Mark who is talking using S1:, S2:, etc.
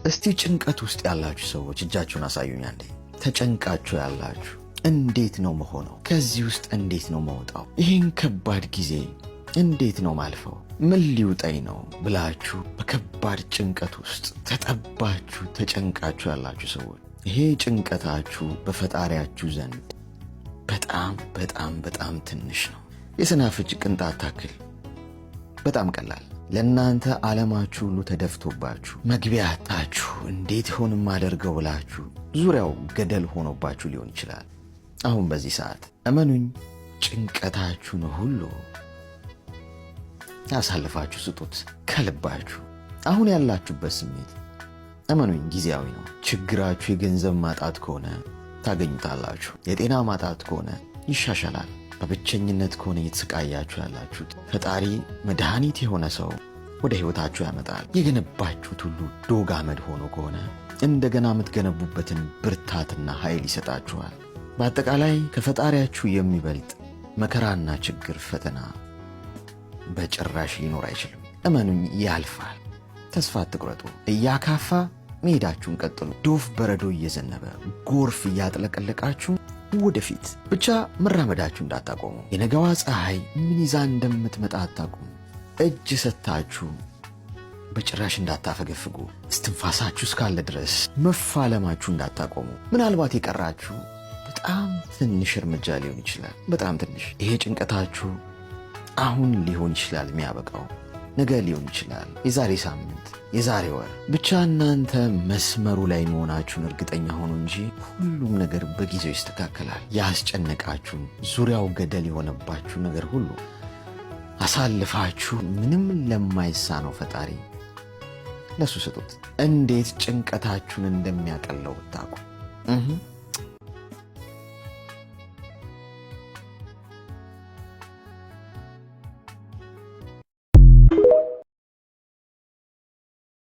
S1: እስቲ ጭንቀት ውስጥ ያላችሁ ሰዎች እጃችሁን አሳዩኝ አንዴ። ተጨንቃችሁ ያላችሁ እንዴት ነው መሆነው? ከዚህ ውስጥ እንዴት ነው መውጣው? ይህን ከባድ ጊዜ እንዴት ነው ማልፈው? ምን ሊውጠኝ ነው ብላችሁ በከባድ ጭንቀት ውስጥ ተጠባችሁ ተጨንቃችሁ ያላችሁ ሰዎች ይሄ ጭንቀታችሁ በፈጣሪያችሁ ዘንድ በጣም በጣም በጣም ትንሽ ነው። የሰናፍጭ ቅንጣት ታክል በጣም ቀላል። ለእናንተ ዓለማችሁ ሁሉ ተደፍቶባችሁ መግቢያ አጣችሁ እንዴት ሆን ማደርገው ብላችሁ ዙሪያው ገደል ሆኖባችሁ ሊሆን ይችላል። አሁን በዚህ ሰዓት እመኑኝ ጭንቀታችሁን ሁሉ አሳልፋችሁ ስጡት ከልባችሁ። አሁን ያላችሁበት ስሜት እመኑኝ ጊዜያዊ ነው። ችግራችሁ የገንዘብ ማጣት ከሆነ ታገኙታላችሁ። የጤና ማጣት ከሆነ ይሻሻላል። በብቸኝነት ከሆነ እየተሰቃያችሁ ያላችሁት ፈጣሪ መድኃኒት የሆነ ሰው ወደ ሕይወታችሁ ያመጣል። የገነባችሁት ሁሉ ዶግ አመድ ሆኖ ከሆነ እንደገና የምትገነቡበትን ብርታትና ኃይል ይሰጣችኋል። በአጠቃላይ ከፈጣሪያችሁ የሚበልጥ መከራና ችግር፣ ፈተና በጭራሽ ሊኖር አይችልም። እመኑኝ ያልፋል። ተስፋ አትቁረጡ። እያካፋ መሄዳችሁን ቀጥሉ። ዶፍ በረዶ እየዘነበ ጎርፍ እያጥለቀለቃችሁ ወደፊት ብቻ መራመዳችሁ እንዳታቆሙ። የነገዋ ፀሐይ ምን ይዛ እንደምትመጣ አታቁሙ። እጅ ሰጥታችሁ በጭራሽ እንዳታፈገፍጉ። እስትንፋሳችሁ እስካለ ድረስ መፋለማችሁ እንዳታቆሙ። ምናልባት የቀራችሁ በጣም ትንሽ እርምጃ ሊሆን ይችላል። በጣም ትንሽ። ይሄ ጭንቀታችሁ አሁን ሊሆን ይችላል የሚያበቃው፣ ነገ ሊሆን ይችላል፣ የዛሬ ሳምንት፣ የዛሬ ወር። ብቻ እናንተ መስመሩ ላይ መሆናችሁን እርግጠኛ ሆኑ እንጂ ሁሉም ነገር በጊዜው ይስተካከላል። ያስጨነቃችሁን ዙሪያው ገደል የሆነባችሁ ነገር ሁሉ አሳልፋችሁ ምንም ለማይሳነው ፈጣሪ ለሱ ስጡት። እንዴት ጭንቀታችሁን እንደሚያቀለው ብታውቁ።